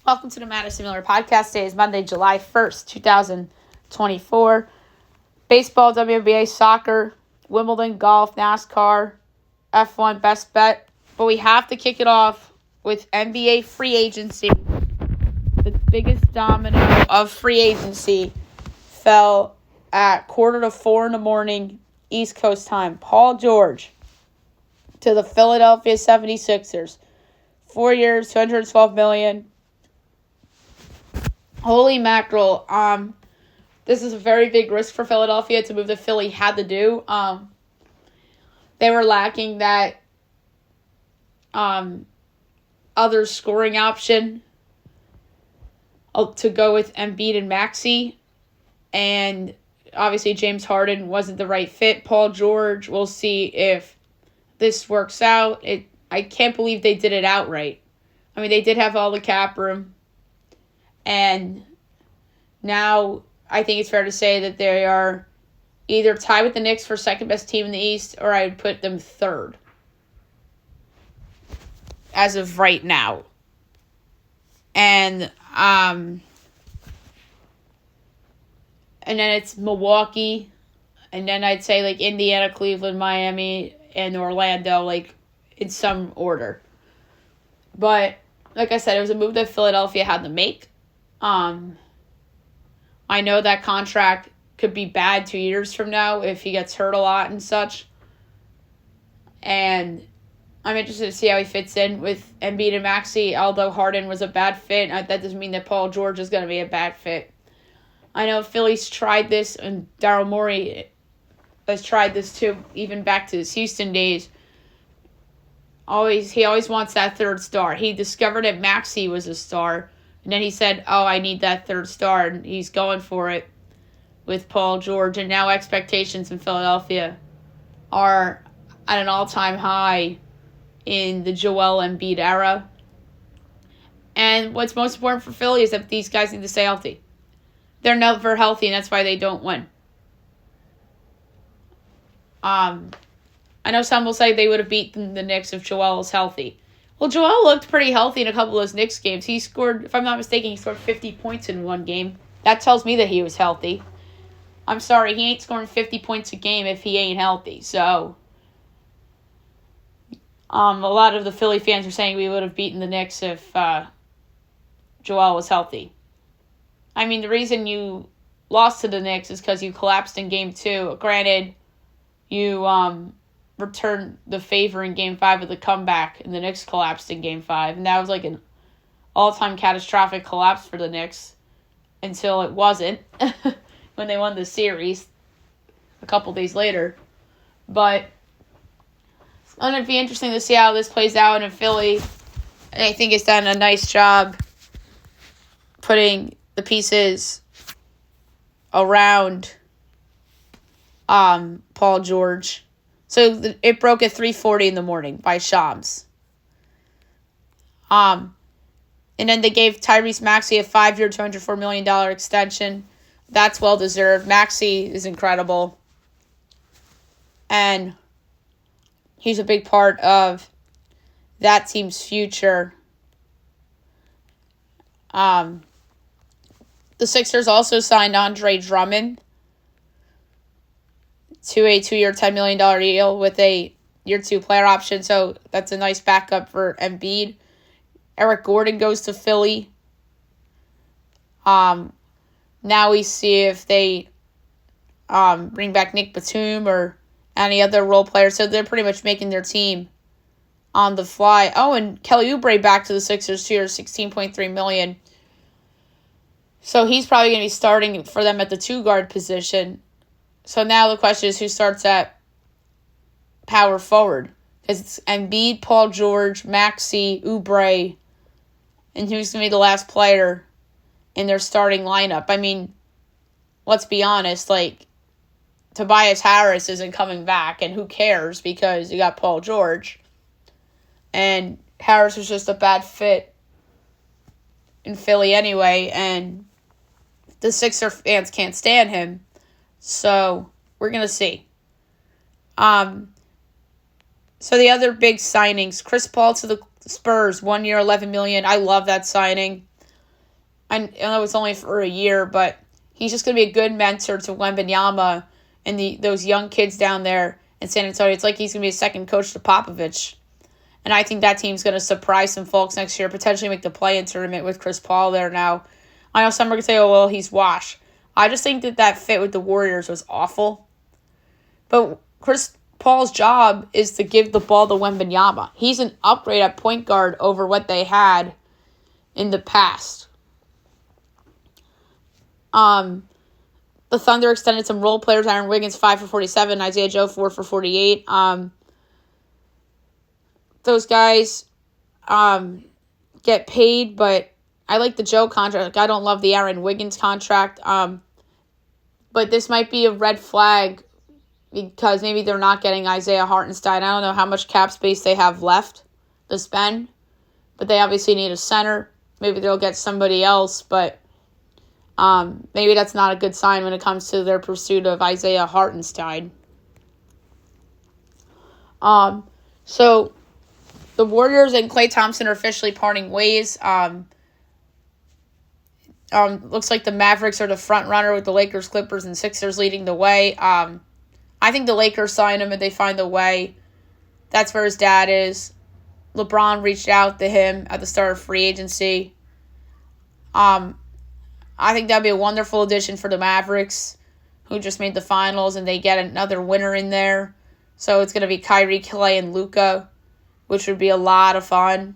Welcome to the Madison Miller Podcast. Today is Monday, July 1st, 2024. Baseball, WNBA, soccer, Wimbledon, golf, NASCAR, F1, best bet. But we have to kick it off with NBA free agency. The biggest domino of free agency fell at 3:45 in the morning, East Coast time. Paul George to the Philadelphia 76ers. 4 years, $212 million. Holy mackerel. This is a very big risk for Philadelphia to move to Philly had to do. They were lacking that other scoring option to go with Embiid and Maxey. And obviously James Harden wasn't the right fit. Paul George, we'll see if this works out. I can't believe they did it outright. I mean, they did have all the cap room. And now I think it's fair to say that they are either tied with the Knicks for second best team in the East, or I would put them third as of right now. And then it's Milwaukee, and then I'd say like Indiana, Cleveland, Miami, and Orlando, like in some order. But like I said, it was a move that Philadelphia had to make. I know that contract could be bad 2 years from now if he gets hurt a lot and such. And I'm interested to see how he fits in with Embiid and Maxey. Although Harden was a bad fit, that doesn't mean that Paul George is going to be a bad fit. I know Philly's tried this, and Daryl Morey has tried this too, even back to his Houston days. He always wants that third star. He discovered that Maxey was a star, and then he said, I need that third star, and he's going for it with Paul George. And now expectations in Philadelphia are at an all-time high in the Joel Embiid era. And what's most important for Philly is that these guys need to stay healthy. They're never healthy, and that's why they don't win. I know some will say they would have beaten the Knicks if Joel was healthy. Well, Joel looked pretty healthy in a couple of those Knicks games. He scored, if I'm not mistaken, he scored 50 points in one game. That tells me that he was healthy. I'm sorry, he ain't scoring 50 points a game if he ain't healthy. So, a lot of the Philly fans are saying we would have beaten the Knicks if Joel was healthy. I mean, the reason you lost to the Knicks is because you collapsed in Game 2. Granted, you returned the favor in Game 5 with a comeback, and the Knicks collapsed in Game 5. And that was like an all-time catastrophic collapse for the Knicks until it wasn't when they won the series a couple days later. But it's going to be interesting to see how this plays out in Philly. And I think it's done a nice job putting the pieces around Paul George. So it broke at 3:40 in the morning by Shams. And then they gave Tyrese Maxey a 5-year, $204 million extension. That's well-deserved. Maxey is incredible. And he's a big part of that team's future. The Sixers also signed Andre Drummond to a 2-year, $10 million deal with a year 2 player option. So that's a nice backup for Embiid. Eric Gordon goes to Philly. Now we see if they bring back Nick Batum or any other role player. So they're pretty much making their team on the fly. Oh, and Kelly Oubre back to the Sixers, 2 years, $16.3 million. So he's probably going to be starting for them at the 2-guard position. So now the question is who starts at power forward. Because it's Embiid, Paul George, Maxey, Oubre, and who's going to be the last player in their starting lineup. I mean, let's be honest, like, Tobias Harris isn't coming back, and who cares because you got Paul George. And Harris was just a bad fit in Philly anyway, and the Sixer fans can't stand him. So we're going to see. So the other big signings, Chris Paul to the Spurs, 1 year, $11 million. I love that signing. I know it's only for a year, but he's just going to be a good mentor to Wembanyama and those young kids down there in San Antonio. It's like he's going to be a second coach to Popovich. And I think that team's going to surprise some folks next year, potentially make the play-in tournament with Chris Paul there now. I know some are going to say, oh, well, he's washed. I just think that fit with the Warriors was awful. But Chris Paul's job is to give the ball to Wembanyama. He's an upgrade at point guard over what they had in the past. The Thunder extended some role players. Aaron Wiggins, 5 for 47. Isaiah Joe, 4 for 48. Those guys get paid, but I like the Joe contract. I don't love the Aaron Wiggins contract. But this might be a red flag because maybe they're not getting Isaiah Hartenstein. I don't know how much cap space they have left to spend, but they obviously need a center. Maybe they'll get somebody else, but maybe that's not a good sign when it comes to their pursuit of Isaiah Hartenstein. So the Warriors and Klay Thompson are officially parting ways. Looks like the Mavericks are the front runner with the Lakers, Clippers, and Sixers leading the way. I think the Lakers sign him and they find a way. That's where his dad is. LeBron reached out to him at the start of free agency. I think that'd be a wonderful addition for the Mavericks, who just made the finals, and they get another winner in there. So it's going to be Kyrie, Klay, and Luka, which would be a lot of fun.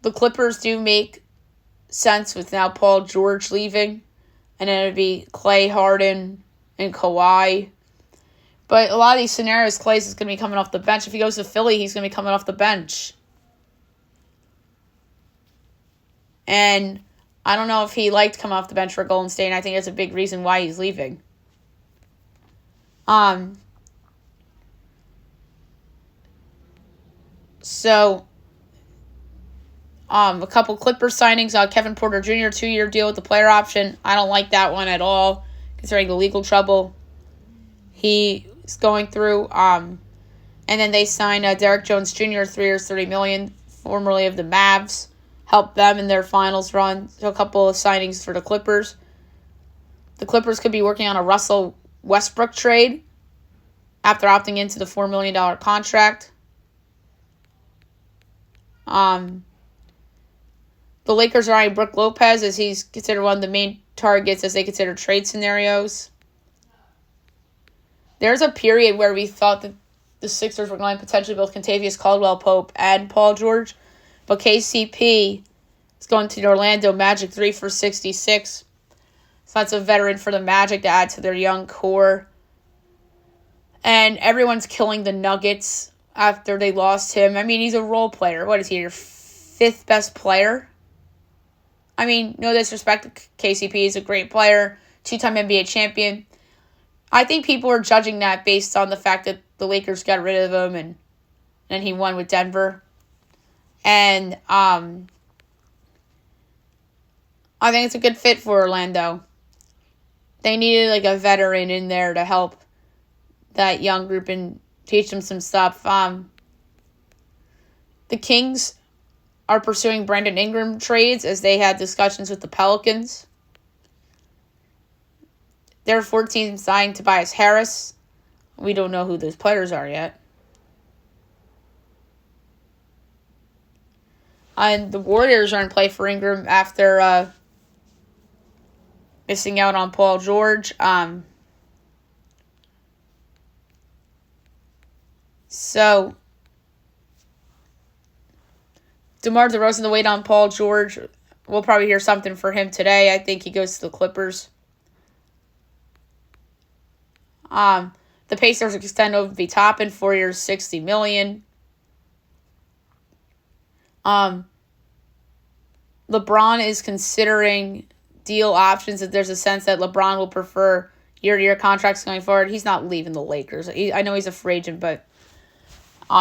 The Clippers do make sense with now Paul George leaving, and then it'd be Klay, Harden, and Kawhi. But a lot of these scenarios, Klay is going to be coming off the bench. If he goes to Philly, he's going to be coming off the bench. And I don't know if he liked coming off the bench for Golden State, and I think that's a big reason why he's leaving. So, a couple Clippers signings. Kevin Porter Jr., 2-year deal with the player option. I don't like that one at all, considering the legal trouble he is going through. And then they signed Derek Jones Jr., 3 years, $30 million, formerly of the Mavs. Helped them in their finals run. So a couple of signings for the Clippers. The Clippers could be working on a Russell Westbrook trade after opting into the $4 million contract. The Lakers are eyeing Brook Lopez as he's considered one of the main targets as they consider trade scenarios. There's a period where we thought that the Sixers were going to potentially both Kentavious Caldwell-Pope and Paul George. But KCP is going to the Orlando Magic, 3 for 66. So that's a veteran for the Magic to add to their young core. And everyone's killing the Nuggets after they lost him. I mean, he's a role player. What is he, your 5th best player? I mean, no disrespect to KCP. He's a great player, 2-time NBA champion. I think people are judging that based on the fact that the Lakers got rid of him and then he won with Denver. And I think it's a good fit for Orlando. They needed like a veteran in there to help that young group and teach them some stuff. The Kings are pursuing Brandon Ingram trades as they had discussions with the Pelicans. There are 14 signed Tobias Harris. We don't know who those players are yet. And the Warriors are in play for Ingram after missing out on Paul George. So, DeMar DeRozan to wait on Paul George. We'll probably hear something for him today. I think he goes to the Clippers. The Pacers extend Obi Toppin, 4 years, $60 million. LeBron is considering deal options. If there's a sense that LeBron will prefer year-to-year contracts going forward, he's not leaving the Lakers. I know he's a free agent, but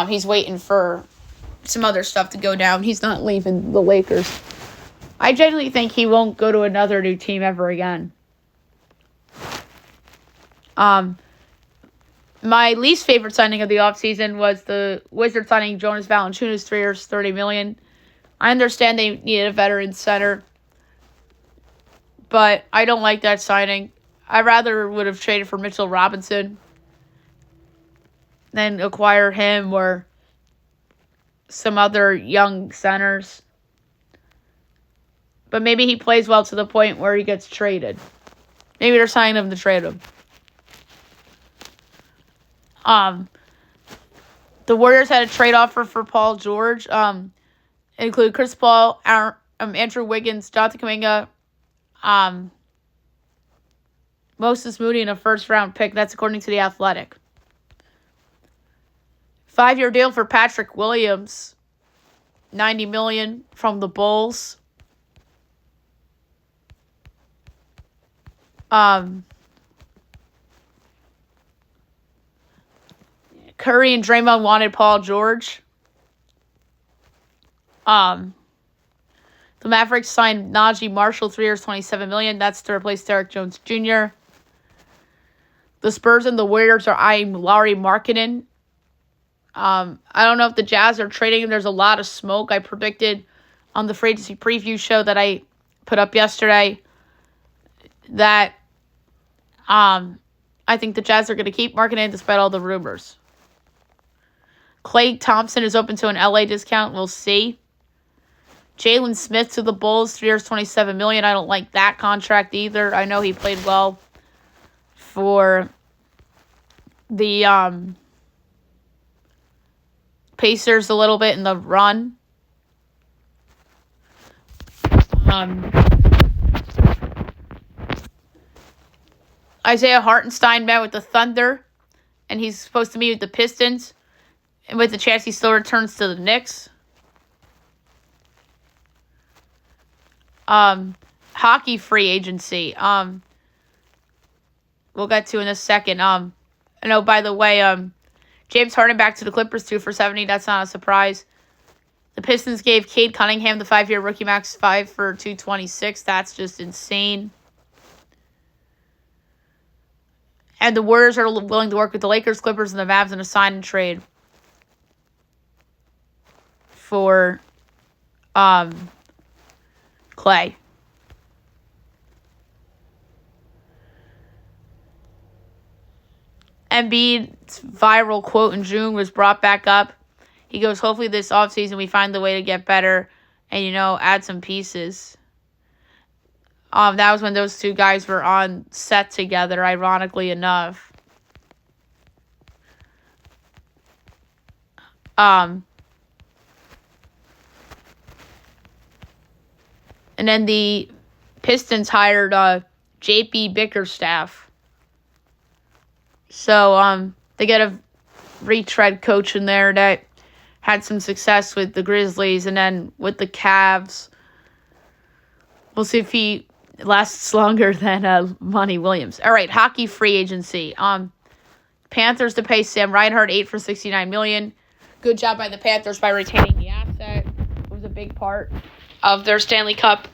he's waiting for some other stuff to go down. He's not leaving the Lakers. I genuinely think he won't go to another new team ever again. My least favorite signing of the offseason was the Wizards signing Jonas Valanciunas, 3 years, $30 million. I understand they needed a veteran center, but I don't like that signing. I rather would have traded for Mitchell Robinson than acquire him or some other young centers. But maybe he plays well to the point where he gets traded. Maybe they're signing him to trade him. The Warriors had a trade offer for Paul George. It included Chris Paul, Andrew Wiggins, Jonathan Kuminga, Moses Moody, and a first-round pick. That's according to The Athletic. 5-year deal for Patrick Williams. $90 million from the Bulls. Curry and Draymond wanted Paul George. The Mavericks signed Najee Marshall, 3 years, $27 million. That's to replace Derrick Jones Jr. The Spurs and the Warriors are eyeing Lauri Markkanen. I don't know if the Jazz are trading him. There's a lot of smoke. I predicted on the free agency preview show that I put up yesterday that I think the Jazz are going to keep Markkanen despite all the rumors. Klay Thompson is open to an LA discount. We'll see. Jalen Smith to the Bulls, 3 years, $27 million. I don't like that contract either. I know he played well for the Pacers a little bit in the run. Isaiah Hartenstein met with the Thunder, and he's supposed to meet with the Pistons, and with the chance he still returns to the Knicks. Hockey free agency. We'll get to in a second. I know, by the way, James Harden back to the Clippers, 2 for $70. That's not a surprise. The Pistons gave Cade Cunningham the 5-year rookie max, 5 for $226. That's just insane. And the Warriors are willing to work with the Lakers, Clippers, and the Mavs in a sign and trade for Clay. Embiid's viral quote in June was brought back up. He goes, hopefully this offseason we find the way to get better and, add some pieces. That was when those two guys were on set together, ironically enough. And then the Pistons hired J.P. Bickerstaff. So they get a retread coach in there that had some success with the Grizzlies and then with the Cavs. We'll see if he lasts longer than Monty Williams. All right, hockey free agency. Panthers to pay Sam Reinhart, 8 for $69 million. Good job by the Panthers by retaining the asset. It was a big part of their Stanley Cup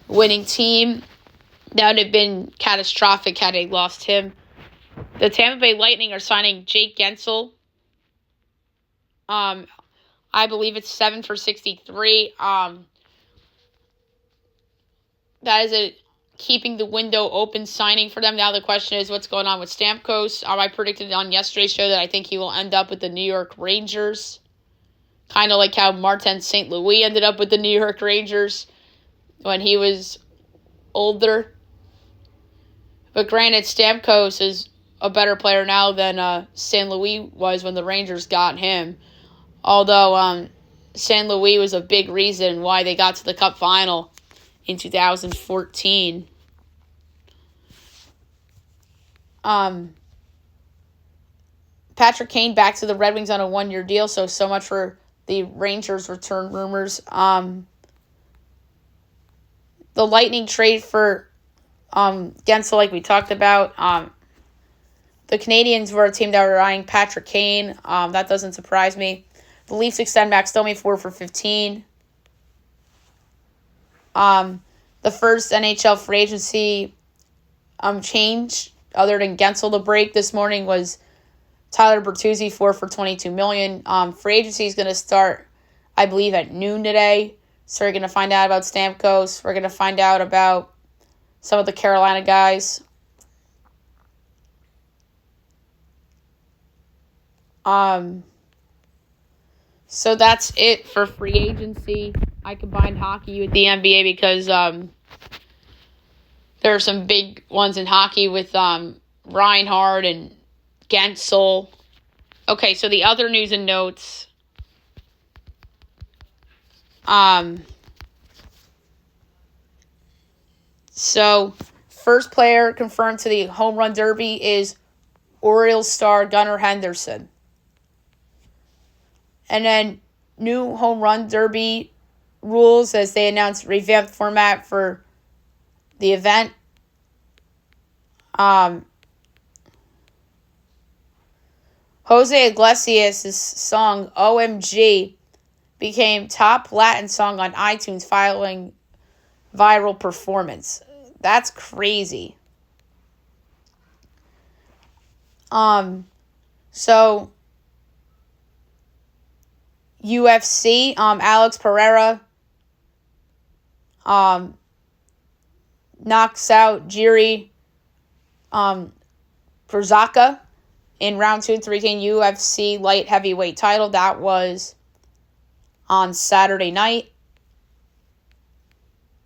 winning team. That would have been catastrophic had they lost him. The Tampa Bay Lightning are signing Jake Gensel. I believe it's 7 for $63. That is a keeping the window open signing for them. Now the question is what's going on with Stamkos. I predicted on yesterday's show that I think he will end up with the New York Rangers. Kind of like how Martin St. Louis ended up with the New York Rangers when he was older. But granted, Stamkos is a better player now than St. Louis was when the Rangers got him. Although St. Louis was a big reason why they got to the Cup final in 2014. Patrick Kane back to the Red Wings on a 1-year deal, so much for the Rangers return rumors. The Lightning trade for Gensel, like we talked about. The Canadians were a team that were eyeing Patrick Kane. That doesn't surprise me. The Leafs extend Max Domi 4 for $15. The first NHL free agency change, other than Gensel to break this morning, was Tyler Bertuzzi, 4 for $22 million. Free agency is going to start, I believe, at noon today. So we're going to find out about Stamkos. We're going to find out about some of the Carolina guys. So that's it for free agency. I combined hockey with the NBA because there are some big ones in hockey with Reinhardt and Gensel. Okay, so the other news and notes. So first player confirmed to the home run derby is Orioles star Gunnar Henderson. And then new home run derby rules as they announced revamped format for the event. Jose Iglesias' song OMG became top Latin song on iTunes following viral performance. That's crazy. So UFC, Alex Pereira knocks out Jiri Prochazka in round 2 to regain UFC light heavyweight title. That was on Saturday night.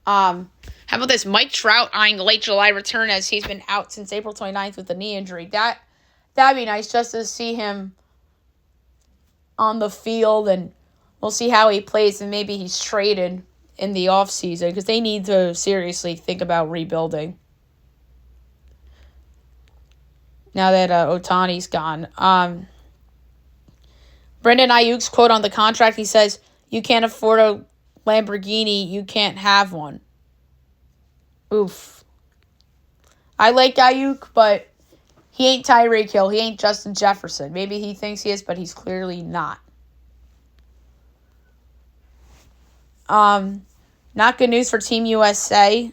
How about this? Mike Trout eyeing a late July return as he's been out since April 29th with a knee injury. That'd be nice just to see him on the field, and we'll see how he plays, and maybe he's traded in the offseason because they need to seriously think about rebuilding now that Ohtani's gone. Brendan Ayuk's quote on the contract, he says, "You can't afford a Lamborghini, you can't have one." Oof. I like Ayuk, but he ain't Tyreek Hill. He ain't Justin Jefferson. Maybe he thinks he is, but he's clearly not. Not good news for Team USA.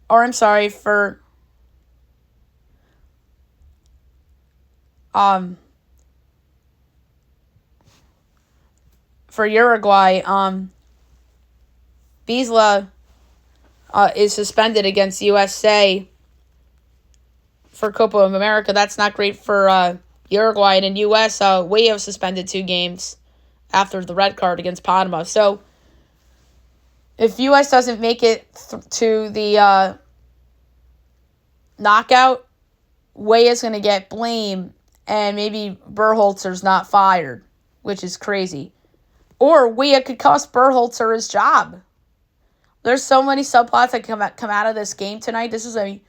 Or I'm sorry, for Uruguay. Bisla is suspended against USA for Copa America. That's not great for Uruguay. And in U.S., Wayo suspended 2 games after the red card against Panama. So if U.S. doesn't make it to the knockout, Wayo's going to get blamed, and maybe Berhalter's not fired, which is crazy. Or Weah could cost Berhalter his job. There's so many subplots that come out of this game tonight. This is a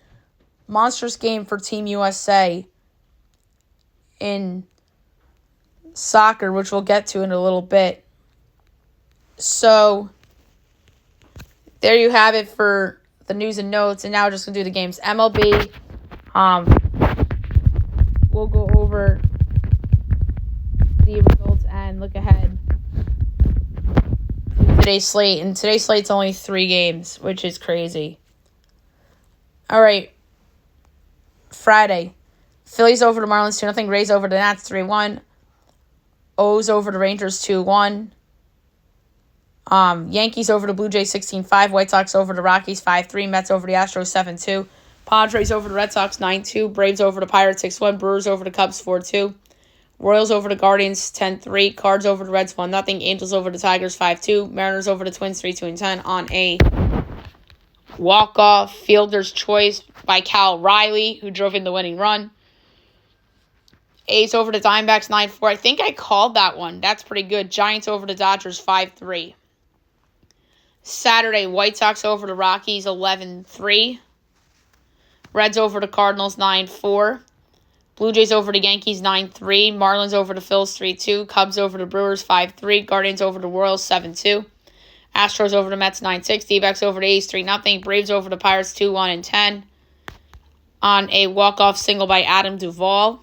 monstrous game for Team USA in soccer, which we'll get to in a little bit. So there you have it for the news and notes. And now we're just going to do the games. MLB, we'll go over the results and look ahead to today's slate. And today's slate's only 3 games, which is crazy. All right. Friday. Phillies over the Marlins 2-0. Rays over the Nats 3-1. O's over the Rangers 2-1. Yankees over the Blue Jays 16-5. White Sox over the Rockies 5-3. Mets over the Astros 7-2. Padres over the Red Sox 9-2. Braves over the Pirates 6-1. Brewers over the Cubs 4-2. Royals over the Guardians 10-3. Cards over the Reds 1-0. Angels over the Tigers 5-2. Mariners over the Twins 3-2-10 on a walk-off fielder's choice by Cal Riley, who drove in the winning run. A's over the Diamondbacks 9-4. I think I called that one. That's pretty good. Giants over the Dodgers 5-3. Saturday, White Sox over the Rockies 11-3. Reds over the Cardinals 9-4. Blue Jays over the Yankees 9-3. Marlins over the Phils 3-2. Cubs over the Brewers 5-3. Guardians over the Royals 7-2. Astros over the Mets 9-6. D-backs over the A's 3-0. Braves over the Pirates 2-1-10 on a walk-off single by Adam Duvall.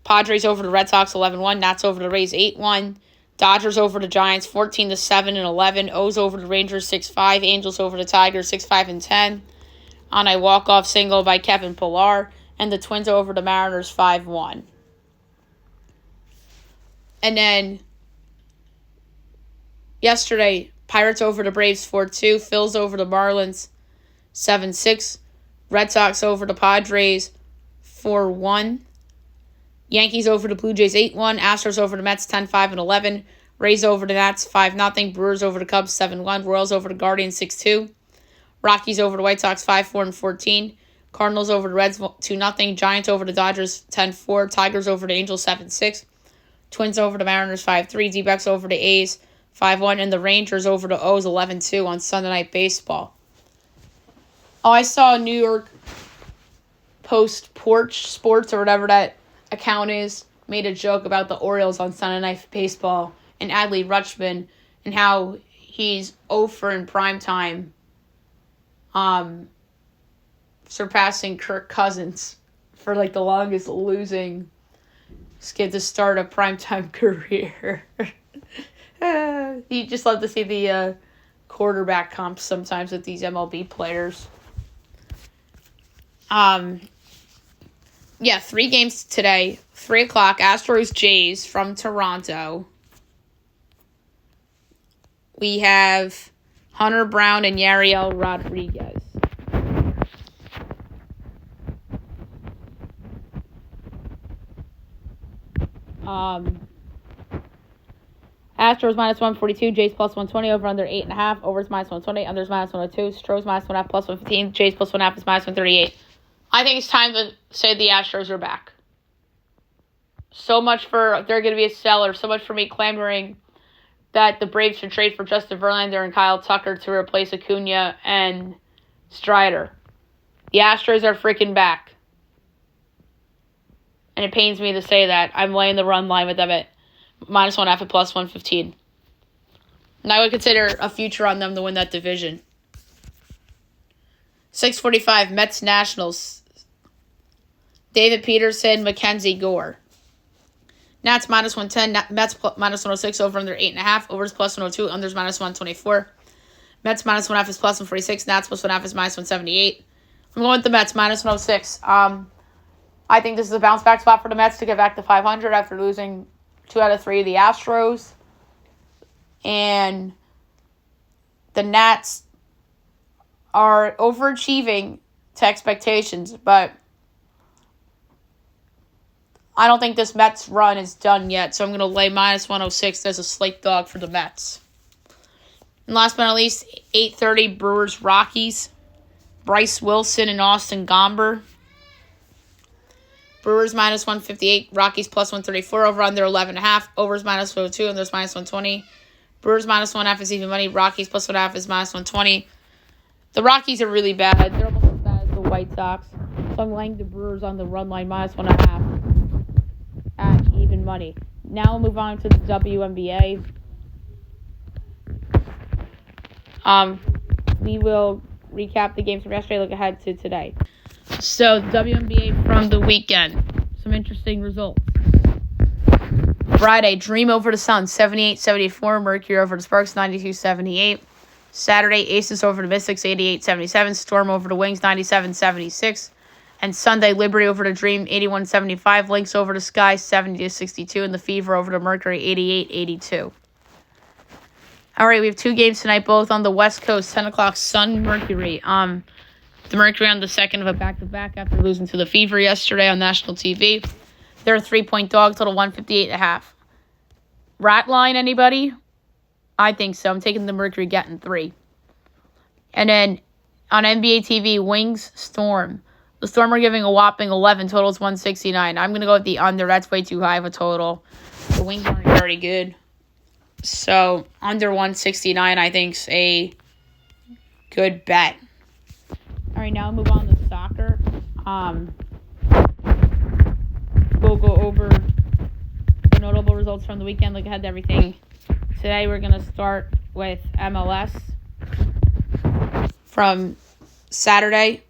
Padres over the Red Sox 11-1. Nats over the Rays 8-1. Dodgers over the Giants 14-7 and 11. O's over the Rangers 6-5. Angels over the Tigers 6-5 and 10 on a walk-off single by Kevin Pillar. And the Twins over the Mariners 5-1. And then yesterday, Pirates over the Braves 4-2. Phils over the Marlins 7-6. Red Sox over the Padres 4-1. Yankees over the Blue Jays 8-1. Astros over the Mets 10-5 and 11. Rays over the Nats 5-0. Brewers over the Cubs 7-1. Royals over the Guardians 6-2. Rockies over the White Sox 5-4 and 14. Cardinals over the Reds 2-0. Giants over the Dodgers 10-4. Tigers over the Angels 7-6. Twins over the Mariners 5-3. D-backs over the A's 5-1. And the Rangers over the O's 11-2 on Sunday Night Baseball. Oh, I saw New York Post Porch Sports or whatever that account is made a joke about the Orioles on Sunday Night Baseball and Adley Rutschman and how he's 0 in primetime, surpassing Kirk Cousins for like the longest losing skid to start a primetime career. You just love to see the quarterback comps sometimes with these MLB players. 3 games today. 3 o'clock, Astros Jays from Toronto. We have Hunter Brown and Yariel Rodriguez. Astros minus 142, Jays plus 120, over under 8.5, overs minus 120, unders minus 102, Stros minus 1.5 plus 115, Jays plus 1.5 is minus 138. I think it's time to say the Astros are back. So much for they're going to be a seller. So much for me clamoring that the Braves should trade for Justin Verlander and Kyle Tucker to replace Acuna and Strider. The Astros are freaking back. And it pains me to say that. I'm laying the run line with them at minus 1.5 at plus 115. And I would consider a future on them to win that division. 6:45, Mets Nationals. David Peterson, Mackenzie Gore. Nats minus 110, Mets minus 106, over under 8.5, overs plus 102, unders minus 124. Mets minus 1.5 is plus 146, Nats plus 1.5 is minus 178. I'm going with the Mets minus 106. I think this is a bounce back spot for the Mets to get back to 500 after losing 2 out of 3 of the Astros. And the Nats are overachieving to expectations, but I don't think this Mets run is done yet, so I'm going to lay minus 106 as a slate dog for the Mets. And last but not least, 8:30, Brewers Rockies. Bryce Wilson and Austin Gomber. Brewers minus 158, Rockies plus 134, over under 11.5, overs minus 102, and there's minus 120. Brewers minus 1.5 is even money, Rockies plus 1.5 is minus 120. The Rockies are really bad. They're almost as bad as the White Sox. So I'm laying the Brewers on the run line minus 1.5 at even money. Now we'll move on to the WNBA. We will recap the games from yesterday, look ahead to today. So, WNBA from the weekend. Some interesting results. Friday, Dream over the Suns, 78-74. Mercury over the Sparks, 92-78. Saturday, Aces over the Mystics, 88-77. Storm over the Wings, 97-76. And Sunday, Liberty over the Dream, 81-75. Lynx over the Sky, 70-62. And the Fever over the Mercury, 88-82. All right, we have 2 games tonight, both on the West Coast, 10 o'clock, Sun Mercury. The Mercury on the second of a back-to-back after losing to the Fever yesterday on national TV. They're a 3-point dog, total 158.5. Rat line, anybody? I think so. I'm taking the Mercury getting 3. And then on NBA TV, Wings Storm. The Storm are giving a whopping 11, totals 169. I'm going to go with the under. That's way too high of a total. The Wings aren't very good. So, under 169, I think, is a good bet. All right, now we'll move on to soccer. We'll go over the notable results from the weekend, look ahead to everything. Today, we're going to start with MLS from Saturday.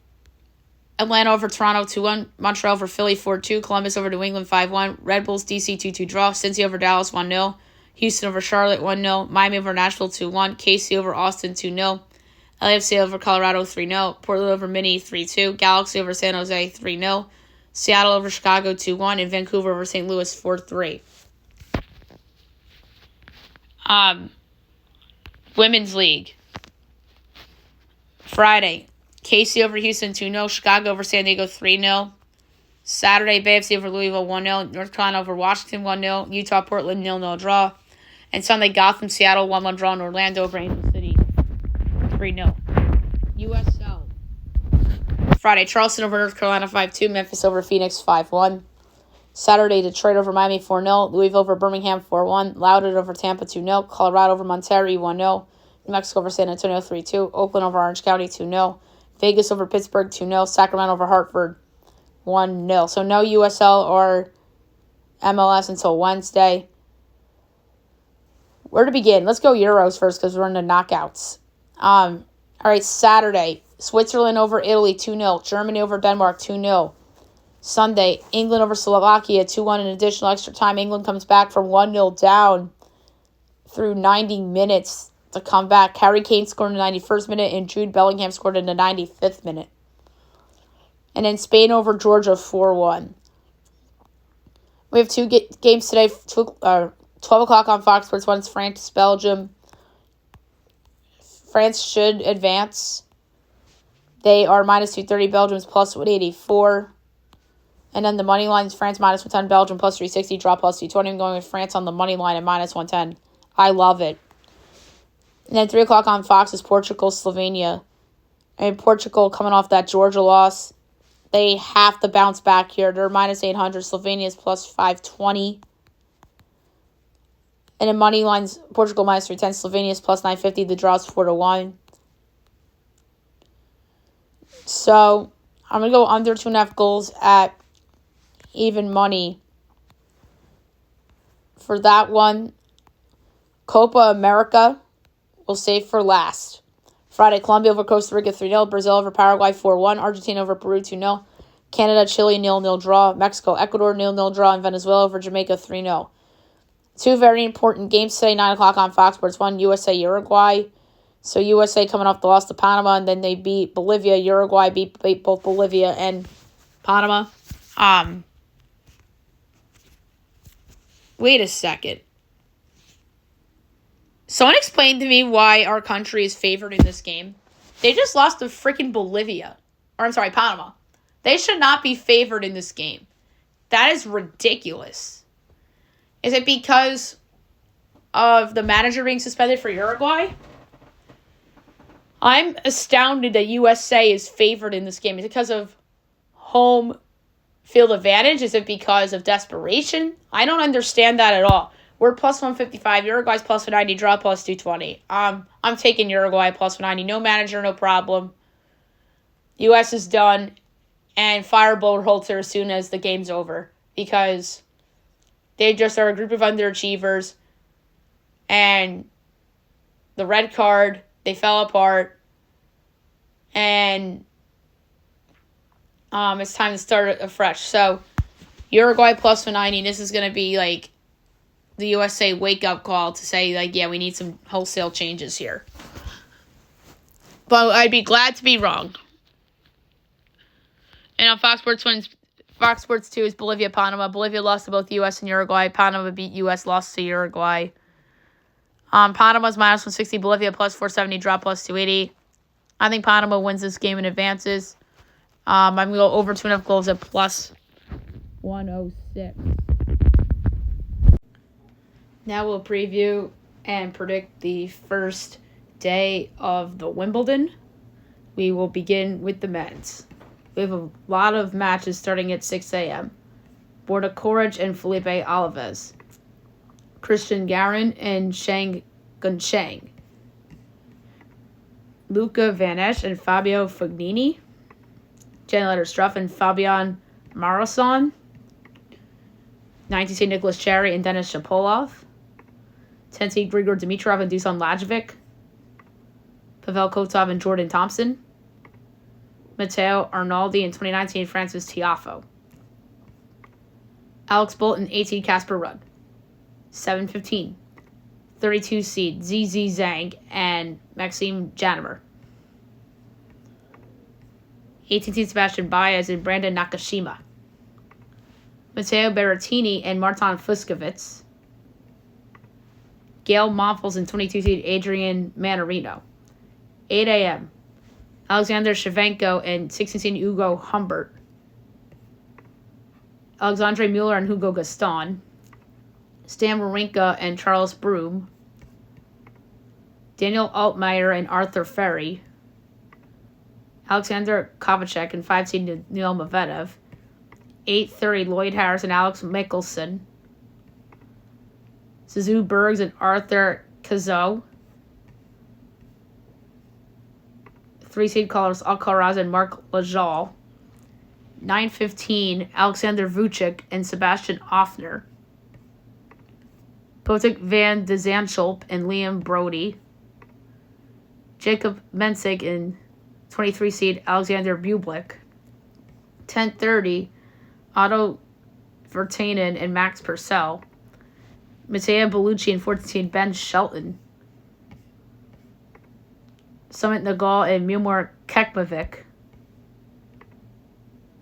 Atlanta over Toronto 2-1. Montreal over Philly 4-2. Columbus over New England 5-1. Red Bulls DC 2-2 draw. Cincy over Dallas 1-0. Houston over Charlotte 1-0. Miami over Nashville 2-1. KC over Austin 2-0. LAFC over Colorado 3-0. Portland over Mini 3-2. Galaxy over San Jose 3-0. Seattle over Chicago 2-1. And Vancouver over St. Louis 4-3. Women's League. Friday. KC over Houston 2-0. Chicago over San Diego 3-0. Saturday, Bay FC over Louisville 1-0. North Carolina over Washington 1-0. Utah, Portland 0-0 draw. And Sunday, Gotham, Seattle 1-1 draw. And Orlando over Angel City 3-0. USL. Friday, Charleston over North Carolina 5-2. Memphis over Phoenix 5-1. Saturday, Detroit over Miami 4-0. Louisville over Birmingham 4-1. Loudoun over Tampa 2-0. Colorado over Monterrey 1-0. New Mexico over San Antonio 3-2. Oakland over Orange County 2-0. Vegas over Pittsburgh 2-0. Sacramento over Hartford 1-0. So no USL or MLS until Wednesday. Where to begin? Let's go Euros first because we're in the knockouts. All right, Saturday, Switzerland over Italy 2-0. Germany over Denmark 2-0. Sunday, England over Slovakia 2-1 in additional extra time. England comes back from 1-0 down through 90 minutes to come back. Harry Kane scored in the 91st minute and Jude Bellingham scored in the 95th minute. And then Spain over Georgia 4-1. We have two games today. 12 o'clock on Fox Sports 1. It's France, Belgium. France should advance. They are minus 230. Belgium's plus 184. And then the money line is France minus 110. Belgium plus 360. Draw plus 220. I'm going with France on the money line at minus 110. I love it. And then 3 o'clock on Fox is Portugal, Slovenia. And Portugal coming off that Georgia loss. They have to bounce back here. They're minus 800. Slovenia is plus 520. And in money lines, Portugal minus 310. Slovenia is plus 950. The draw is 4-1. So I'm going to go under 2.5 goals at even money. For that one, Copa America will save for last. Friday, Colombia over Costa Rica 3-0. Brazil over Paraguay 4-1. Argentina over Peru 2-0. Canada, Chile 0-0 draw. Mexico, Ecuador 0-0 draw. And Venezuela over Jamaica 3-0. Two very important games today, 9 o'clock on Fox Sports 1. USA, Uruguay. So USA coming off the loss to Panama, and then they beat Bolivia. Uruguay beat both Bolivia and Panama. Wait a second. Someone explain to me why our country is favored in this game. They just lost to freaking Panama. They should not be favored in this game. That is ridiculous. Is it because of the manager being suspended for Uruguay? I'm astounded that USA is favored in this game. Is it because of home field advantage? Is it because of desperation? I don't understand that at all. We're plus 155. Uruguay's plus 190. Draw plus 220. I'm taking Uruguay plus 190. No manager, no problem. U.S. is done. And fire Holter as soon as the game's over. Because they just are a group of underachievers. And the red card, they fell apart. And it's time to start afresh. So, Uruguay plus 190. This is going to be like the USA wake-up call to say, like, yeah, we need some wholesale changes here. But I'd be glad to be wrong. And on Fox Sports 2 is Bolivia, Panama. Bolivia lost to both U.S. and Uruguay. Panama beat U.S., lost to Uruguay. Panama's minus 160. Bolivia plus 470. Draw plus 280. I think Panama wins this game and advances. I'm going to go over 2.5 goals at plus 106. Now we'll preview and predict the first day of the Wimbledon. We will begin with the men's. We have a lot of matches starting at 6 a.m. Borna Coric and Felipe Alves. Christian Garin and Shang Guncheng. Luca Van Esch and Fabio Fognini. Jan Leder-Struff and Fabian Marathon. 19 Nicholas Cherry and Denis Shapovalov. 10 Grigor Dimitrov and Dusan Lajovic. Pavel Kotov and Jordan Thompson. Matteo Arnaldi and 2019 Francis Tiafoe. Alex Bolton, 18 Casper Ruud. 7-15. 32 seed ZZ Zhang and Maxime Janimer. 18 Sebastian Baez and Brandon Nakashima. Matteo Berrettini and Martin Fuskowitz. Gail Monfils and 22 seed Adrian Manarino. 8 a.m. Alexander Shevchenko and 16 seed Hugo Humbert. Alexandre Mueller and Hugo Gaston. Stan Wawrinka and Charles Broom. Daniel Altmaier and Arthur Ferry. Alexander Kovacek and 5 seed Neil Medvedev. 8:30 Lloyd Harris and Alex Michelson. Suzu Bergs and Arthur Cazot. 3 seed Carlos Alcaraz and Mark Lajal. 9:15 Alexander Vucic and Sebastian Offner. Potik van de Zandschulp and Liam Brody. Jacob Mensik and 23 seed Alexander Bublik. 10:30 Otto Virtanen and Max Purcell. Mateo Bellucci and 14 seed Ben Shelton. Sumit Nagal and Mumor Kekmavik.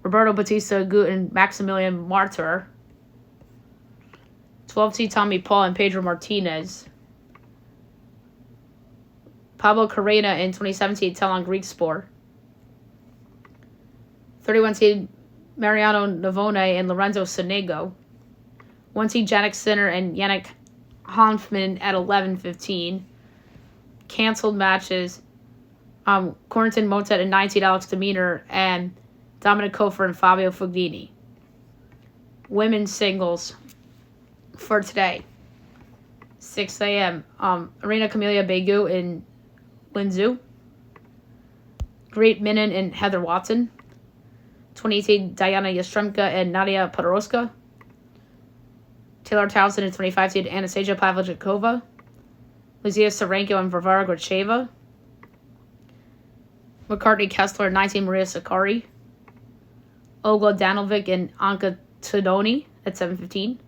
Roberto Bautista Agut and Maximilian Martyr. 12 seed Tommy Paul and Pedro Martinez. Pablo Carrera and 27 seed Telon Griekspoor. 31 seed Mariano Navone and Lorenzo Sonego. 1 seed Jannik Sinner and Yannick Hanfman at 11:15. Canceled matches. Corentin Motet and 9 seed Alex Demeter and Dominic Kofer and Fabio Fognini. Women's singles for today. 6 a.m. Arena Camelia Begu and Lin Zhu. Great Minin and Heather Watson. 28 seed Diana Yastremka and Nadia Podoroska. Taylor Townsend and 25 seed Anastasia Pavlyuchova. Lucia Sarenko and Varvara Gracheva. McCartney Kessler, 19 Maria Sakkari. Olga Danovic and Anka Todoni at 7:15.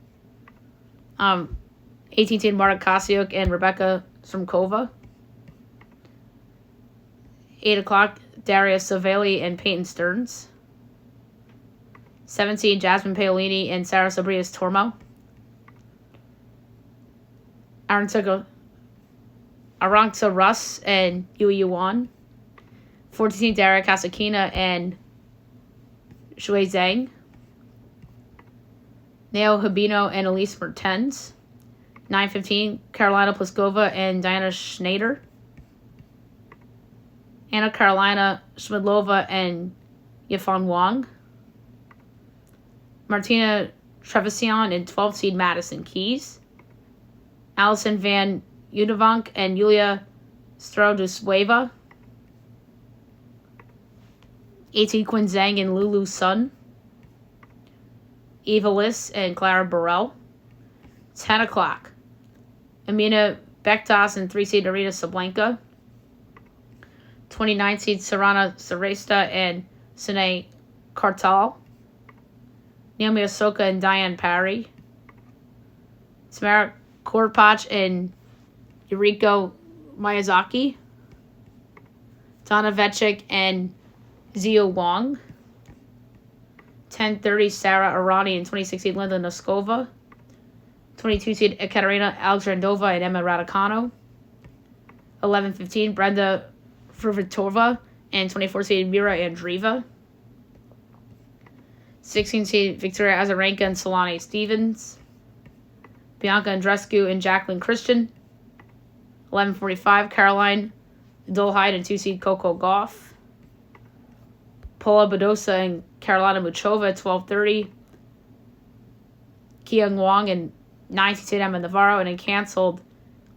18 seed Marta Kasiuk and Rebecca Stromkova. 8 o'clock Daria Savelli and Peyton Stearns. 17 Jasmine Paolini and Sarah Sabrias Tormo. Arantxa Rus and Yui Yuan. 14 Daria Kasakina and Shui Zhang. Nao Habino and Elise Mertens. 9:15 Carolina Pliskova and Diana Schneider. Anna Carolina Schmidlova and Yifan Wang. Martina Trevisan and 12 seed Madison Keys. Allison Van Udevank and Yulia Strodusweva. 18 Quinn Zhang and Lulu Sun. Eva Liss and Clara Burrell. 10 o'clock Amina Bektas and 3 seed Arina Sablenka. 29 seed Sarana Saresta and Sine Kartal. Naomi Osaka and Diane Parry. Tamara Korpach and Yuriko Miyazaki. Donna Vechik and Zio Wong. 10:30 Sarah Arani and 26 seed Linda Noskova. 22 seed Ekaterina Alexandrova and Emma Raducanu. 11:15 Brenda Fruvatova and 24 seed Mira Andreeva. 16 seed Victoria Azarenka and Solani Stevens. Bianca Andreescu and Jacqueline Christian. 11:45 Caroline Dolhide and 2 seed Coco Gauff. Paula Badosa and Carolina Muchova at 12:30. Kiyoung Wang and 19 seed Emma Navarro, and then canceled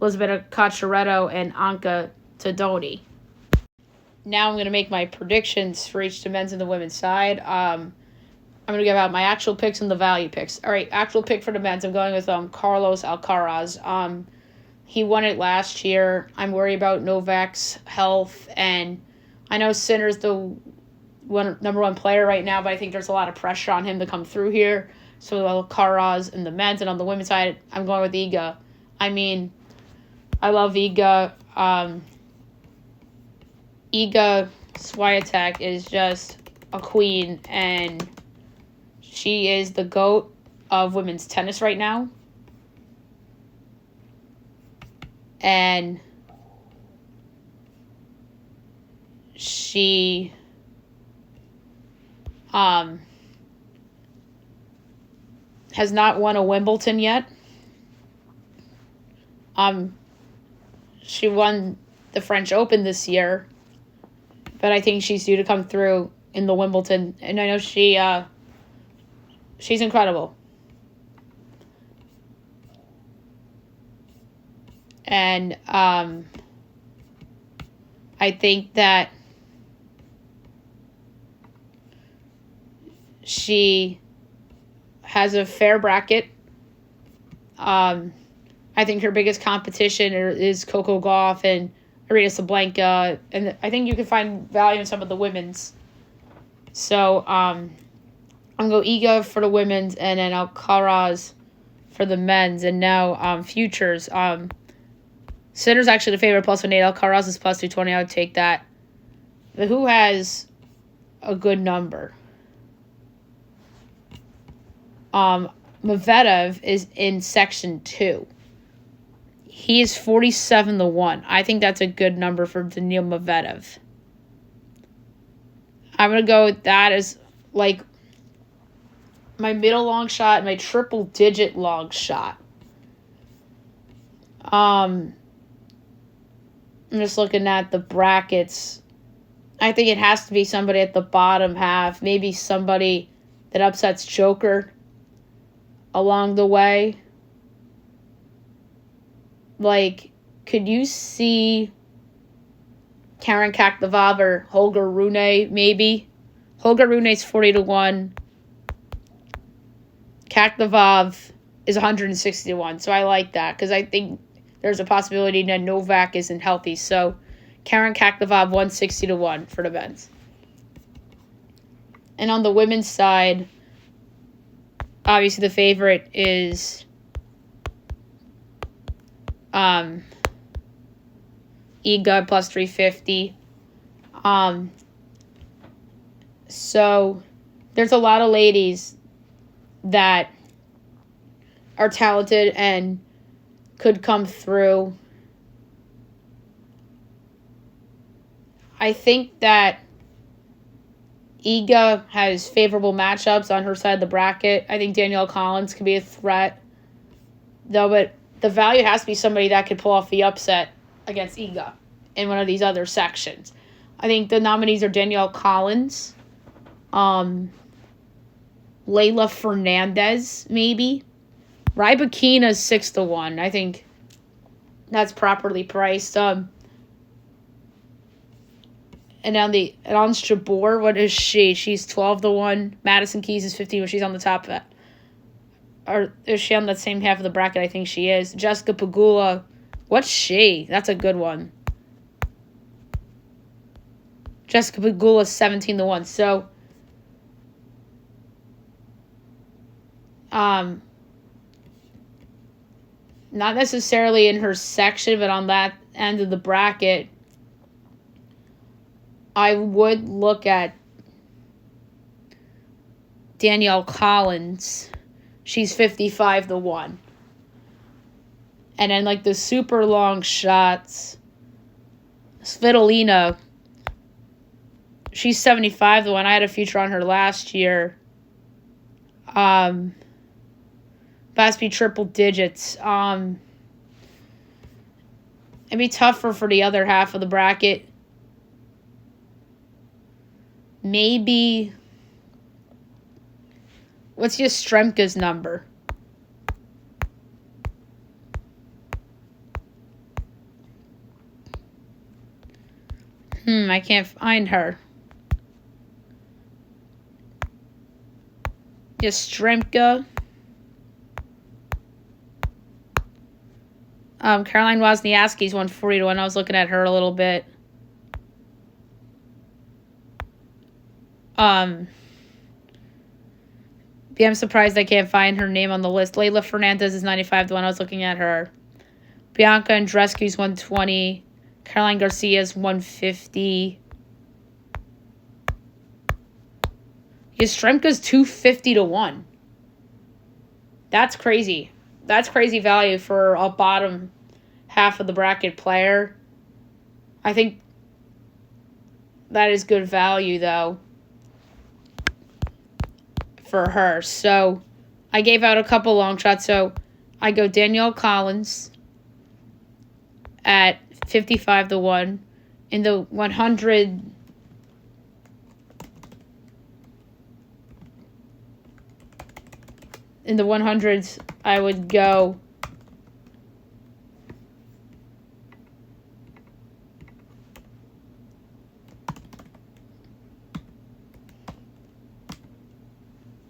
Elizabeth Cacciaretto and Anka Todoni. Now I'm going to make my predictions for each the men's and the women's side. I'm going to give out my actual picks and the value picks. All right, actual pick for the men's. I'm going with Carlos Alcaraz. He won it last year. I'm worried about Novak's health, and I know Sinner's the number one player right now, but I think there's a lot of pressure on him to come through here. So Alcaraz in the men's, and on the women's side, I'm going with Iga. I mean, I love Iga. Iga Swiatek is just a queen, and she is the GOAT of women's tennis right now. And she has not won a Wimbledon yet. She won the French Open this year, but I think she's due to come through in the Wimbledon, and I know she's incredible. And I think that she has a fair bracket. I think her biggest competition is Coco Gauff and Aryna Sabalenka, and I think you can find value in some of the women's. So I'm going to go Iga for the women's, and then Alcaraz for the men's. And now futures. Sinner's actually the favorite, +180. Alcaraz is +220. I would take that. But who has a good number? Medvedev is in section 2. He is 47-1. I think that's a good number for Daniil Medvedev. I'm going to go with that as like my middle long shot and my triple digit long shot. I'm just looking at the brackets. I think it has to be somebody at the bottom half. Maybe somebody that upsets Joker along the way. Like, could you see Karen Kakdavov or Holger Rune, maybe? Holger Rune's 40-1. Kakdavov is 160-1. So I like that because I think there's a possibility that Novak isn't healthy. So Karen Kakdavov 160-1 for the men's. And on the women's side, obviously the favorite is Iga +350. So there's a lot of ladies that are talented and could come through. I think that Iga has favorable matchups on her side of the bracket. I think Danielle Collins could be a threat, though, but the value has to be somebody that could pull off the upset against Iga in one of these other sections. I think the nominees are Danielle Collins, Leylah Fernandez, maybe. Rybakina is 6-1. I think that's properly priced. And on the Ons Jabeur, what is she? She's 12-1. Madison Keys is 15 when she's on the top of that. Or is she on the same half of the bracket? I think she is. Jessica Pegula, what's she? That's a good one. Jessica Pegula is 17-1. So, not necessarily in her section, but on that end of the bracket, I would look at Danielle Collins. She's 55-1. And then, like, the super long shots, Svitolina, she's 75-1. I had a future on her last year. Has to be triple digits. It'd be tougher for the other half of the bracket. Maybe, what's Yastremka's number? I can't find her. Yastremka. Caroline Wozniacki's 140-1. I was looking at her a little bit. I'm surprised I can't find her name on the list. Leylah Fernandez is 95-1. I was looking at her. Bianca Andreescu's 120. Caroline Garcia's 150. Yastremka's 250-1. That's crazy. That's crazy value for a bottom half of the bracket player. I think that is good value, though, for her. So I gave out a couple long shots. So I go Danielle Collins at 55-1. In the 100... In the 100s, I would go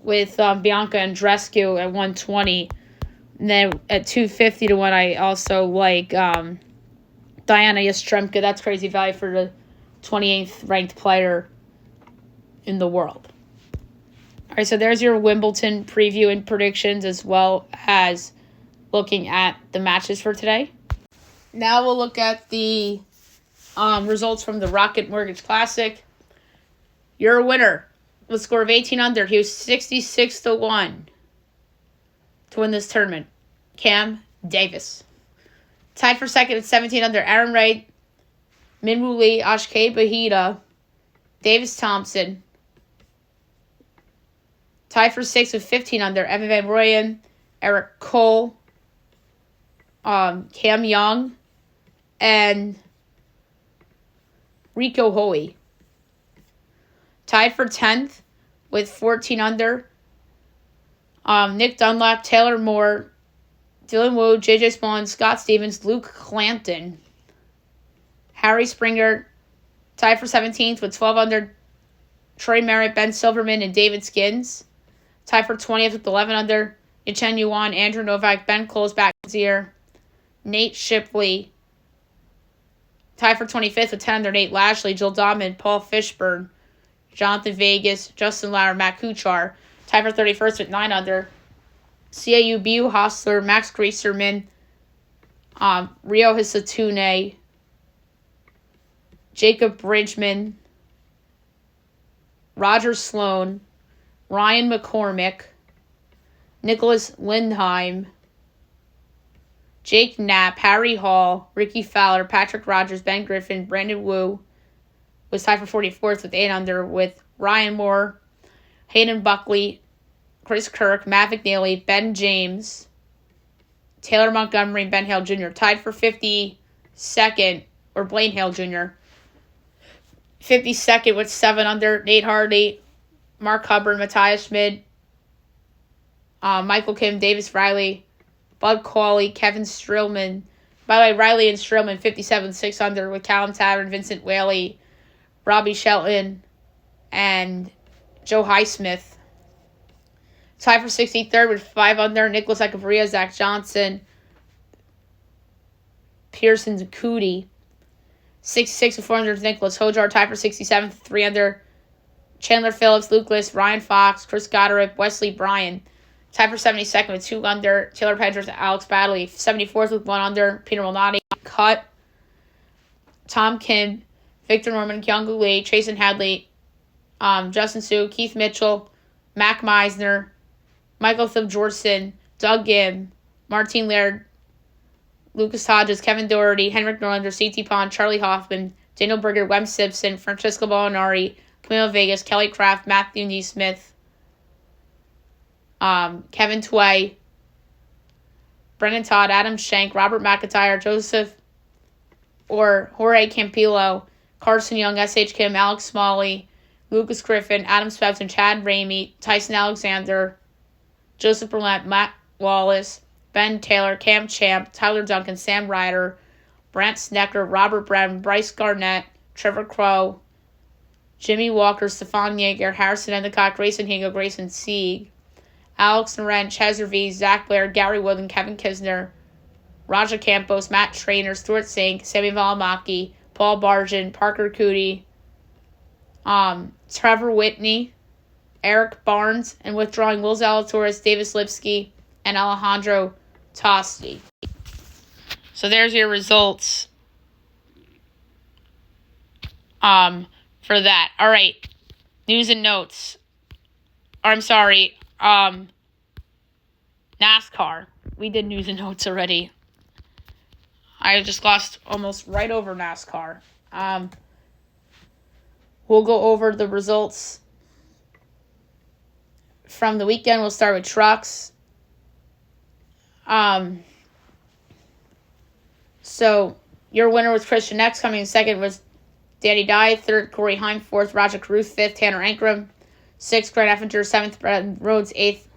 with Bianca Andreescu at 120. And then at 250-1, I also like Diana Yastremka. That's crazy value for the 28th ranked player in the world. All right, so there's your Wimbledon preview and predictions, as well as looking at the matches for today. Now we'll look at the results from the Rocket Mortgage Classic. Your winner with a score of 18 under. He was 66-1 to win this tournament. Cam Davis. Tied for second at 17 under. Aaron Wright, Minwoo Lee, Ashkei Bahita, Davis Thompson. Tied for sixth with 15 under. Evan Van Rooyen, Eric Cole, Cam Young, and Rico Hoey. Tied for 10th with 14 under. Nick Dunlap, Taylor Moore, Dylan Wu, J.J. Spawn, Scott Stevens, Luke Clampton. Harry Springer, tied for 17th with 12 under. Troy Merritt, Ben Silverman, and David Skins. Tied for 20th with 11 under. Chen Yuan, Andrew Novak, Ben Kolsbach-Zier, Nate Shipley. Tied for 25th with 10 under. Nate Lashley, Jill Dahman, Paul Fishburne, Jonathan Vegas, Justin Lauer, Matt Kuchar. Tied for 31st with 9 under. CAU BU Hostler, Max Grieserman, Rio Hisatune, Jacob Bridgman, Roger Sloan, Ryan McCormick, Nicholas Lindheim, Jake Knapp, Harry Hall, Ricky Fowler, Patrick Rogers, Ben Griffin, Brandon Wu was tied for 44th with 8 under with Ryan Moore, Hayden Buckley, Chris Kirk, Matt McNeely, Ben James, Taylor Montgomery, and Ben Hale Jr. Tied for 52nd, or Blaine Hale Jr. 52nd with 7 under, Nate Hardy, Mark Hubbard, Matthias Schmid, Michael Kim, Davis Riley, Bud Cauley, Kevin Strillman. By the way, Riley and Strillman 57 6 under with Callum Tavern, Vincent Whaley, Robbie Shelton, and Joe Highsmith. Tied for 63rd with 5 under, Nicholas Echeverria, Zach Johnson, Pearson Cootie. 66 with 400 Nicholas Hojar. Tied for 67th, 3 under, Chandler Phillips, Luke List, Ryan Fox, Chris Goddard, Wesley Bryan. Tied for 72nd with 2 under, Taylor Pedros, Alex Badley. 74th with 1 under, Peter Malnati. Cut, Tom Kim, Victor Norman, Kyung-Gu Lee, Chasen Hadley, Justin Sue, Keith Mitchell, Mac Meisner, Michael Thibjorson, Doug Gibb, Martine Laird, Lucas Hodges, Kevin Doherty, Henrik Norlander, C.T. Pond, Charlie Hoffman, Daniel Berger, Wem Simpson, Francesco Molinari, Camilo Vegas, Kelly Kraft, Matthew Neesmith, Kevin Tway, Brendan Todd, Adam Schenk, Robert McIntyre, Joseph or Jorge Campillo, Carson Young, S.H. Kim, Alex Smalley, Lucas Griffin, Adam Spevson, Chad Ramey, Tyson Alexander, Joseph Burnett, Matt Wallace, Ben Taylor, Cam Champ, Tyler Duncan, Sam Ryder, Brant Snecker, Robert Brehm, Bryce Garnett, Trevor Crow, Jimmy Walker, Stefan Yeager, Harrison Endicott, Grayson Higo, Grayson Sieg, Alex Noren, Chester V, Zach Blair, Gary Woodland, Kevin Kisner, Raja Campos, Matt Trainer, Stuart Sink, Sammy Valimaki, Paul Barjan, Parker Cootie, Trevor Whitney, Eric Barnes, and withdrawing Will Zalatoris, Davis Lipsky, and Alejandro Tosti. So there's your results for that. All right, news and notes. Or I'm sorry, NASCAR. We did news and notes already. I just glossed almost right over NASCAR. We'll go over the results from the weekend. We'll start with trucks. So your winner was Christian X. Coming in second was Danny Dye. Third, Corey Heim. Fourth, Roger Caruth. Fifth, Tanner Ankrum. Sixth, Grant Effinger. Seventh, Brad Rhodes. Eighth,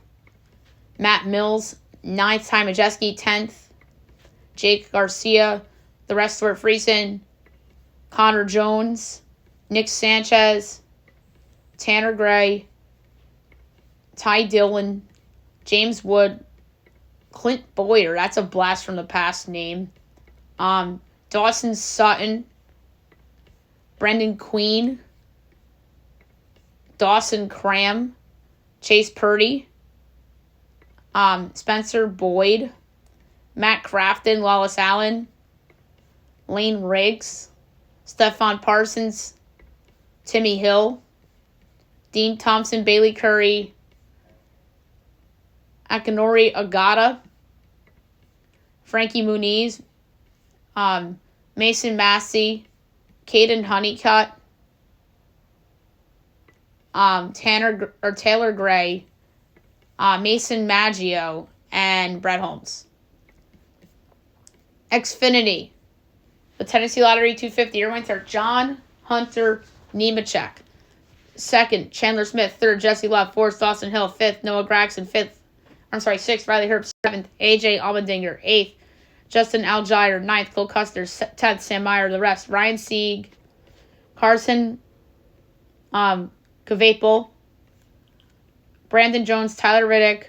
Matt Mills. Ninth, Ty Majeski. 10th, Jake Garcia. The rest were Friesen, Connor Jones, Nick Sanchez, Tanner Gray, Ty Dillon, James Wood, Clint Boyer. That's a blast from the past name. Dawson Sutton, Brendan Queen, Dawson Cram, Chase Purdy, Spencer Boyd, Matt Crafton, Wallace Allen, Lane Riggs, Stephon Parsons, Timmy Hill, Dean Thompson, Bailey Curry, Akinori Agata, Frankie Muniz, Mason Massey, Caden Honeycutt, Taylor Gray, Mason Maggio, and Brett Holmes. Xfinity. The Tennessee Lottery 250. Your winners are John Hunter Nemechek. Second, Chandler Smith. Third, Jesse Love. Fourth, Dawson Hill. Fifth, Noah Gregson. Sixth, Riley Herbst. Seventh, AJ Allmendinger. Eighth, Justin Algier. Ninth, Cole Custer. 10th, Sam Meyer. The rest, Ryan Sieg, Carson Kavapel, Brandon Jones, Tyler Riddick,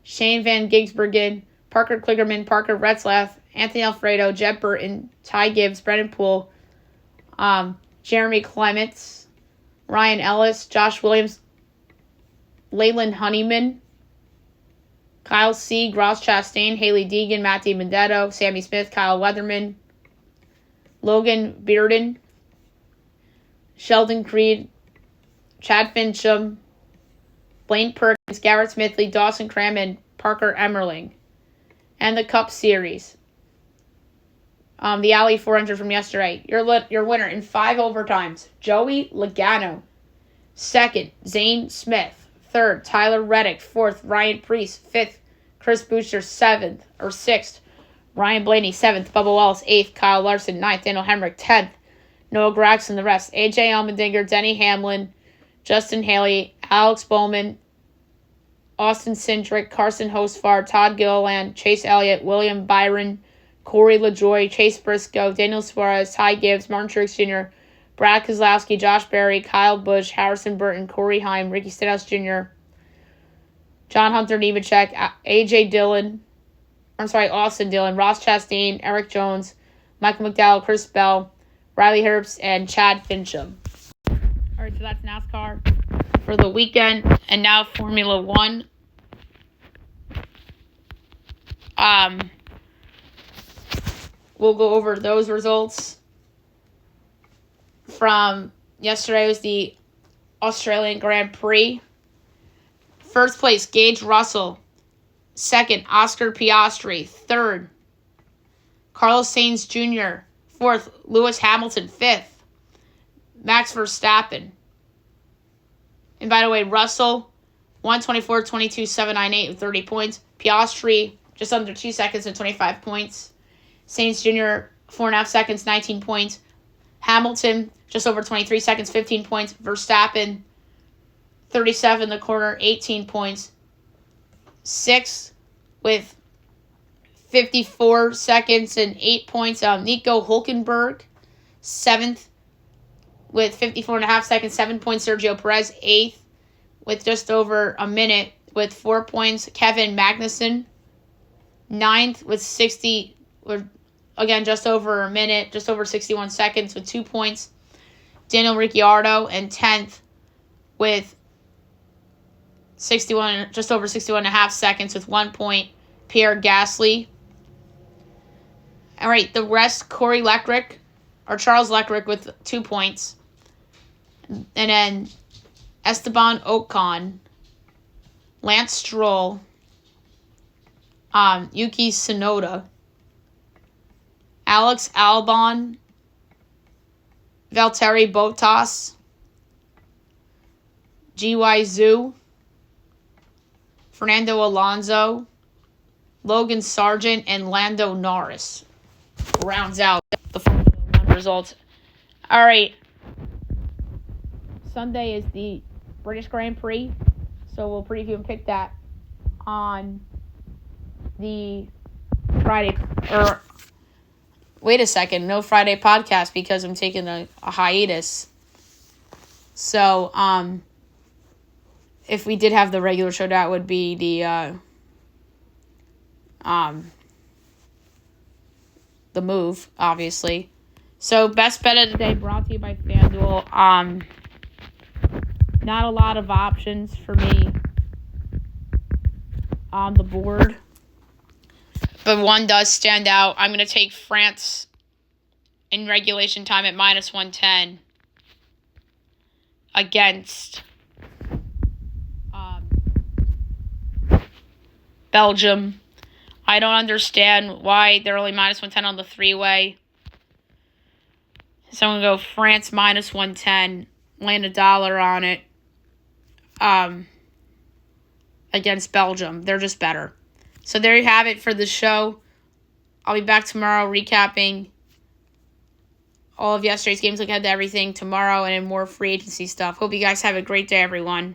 Shane Van Gisbergen, Parker Kligerman, Parker Retzlaff, Anthony Alfredo, Jeb Burton, Ty Gibbs, Brendan Poole, Jeremy Clements, Ryan Ellis, Josh Williams, Leyland Honeyman, Kyle Sieg, Ross Chastain, Haley Deegan, Matt DiBenedetto, Sammy Smith, Kyle Weatherman, Logan Bearden, Sheldon Creed, Chad Fincham, Blaine Perkins, Garrett Smithley, Dawson Cram, and Parker Emmerling. And the Cup Series. The Alley 400 from yesterday. Your winner in 5 overtimes, Joey Logano. Second, Zane Smith. Third, Tyler Reddick. Fourth, Ryan Preece. Fifth, Chris Boucher. Sixth, Ryan Blaney. Seventh, Bubba Wallace. Eighth, Kyle Larson. Ninth, Daniel Hemrick. 10th, Noah Gregson. The rest, AJ Allmendinger, Denny Hamlin, Justin Haley, Alex Bowman, Austin Cindric, Carson Hostfar, Todd Gilliland, Chase Elliott, William Byron, Corey LaJoy, Chase Briscoe, Daniel Suarez, Ty Gibbs, Martin Truex Jr., Brad Keselowski, Josh Berry, Kyle Busch, Harrison Burton, Corey Heim, Ricky Stenhouse Jr., John Hunter Nemechek, Austin Dillon, Ross Chastain, Eric Jones, Michael McDowell, Chris Bell, Riley Herbst, and Chad Fincham. All right, so that's NASCAR for the weekend. And now Formula One. We'll go over those results from yesterday. Was the Australian Grand Prix. First place, Gage Russell. Second, Oscar Piastri. Third, Carlos Sainz Jr. Fourth, Lewis Hamilton. Fifth, Max Verstappen. And by the way, Russell, 1:24.22, 7.98 with 30 points. Piastri, just under 2 seconds and 25 points. Sainz Jr., 4.5 seconds, 19 points. Hamilton, just over 23 seconds, 15 points. Verstappen, 37 in the corner, 18 points. Sixth with 54 seconds and 8 points. Nico Hulkenberg, 7th with 54.5 seconds, 7 points. Sergio Perez, 8th with just over a minute with 4 points. Kevin Magnussen, 9th with 60, or again, just over a minute, just over 61 seconds with 2 points. Daniel Ricciardo, and 10th with 61, just over 61.5 seconds with 1 point. Pierre Gasly. All right, the rest, Charles Leclerc with 2 points. And then Esteban Ocon, Lance Stroll, Yuki Tsunoda, Alex Albon, Valtteri Bottas, G.Y. Zhu, Fernando Alonso, Logan Sargent, and Lando Norris rounds out the Formula 1 results. All right. Sunday is the British Grand Prix, so we'll preview and pick that on the Friday. Wait a second, no Friday podcast because I'm taking a hiatus. So, if we did have the regular show, that would be the move, obviously. So, best bet of the day brought to you by FanDuel. Not a lot of options for me on the board, but one does stand out. I'm going to take France in regulation time at minus 110 against Belgium. I don't understand why they're only minus 110 on the three-way. So I'm going to go France minus 110, land $1 on it against Belgium. They're just better. So there you have it for the show. I'll be back tomorrow recapping all of yesterday's games, looking at everything tomorrow and more free agency stuff. Hope you guys have a great day, everyone.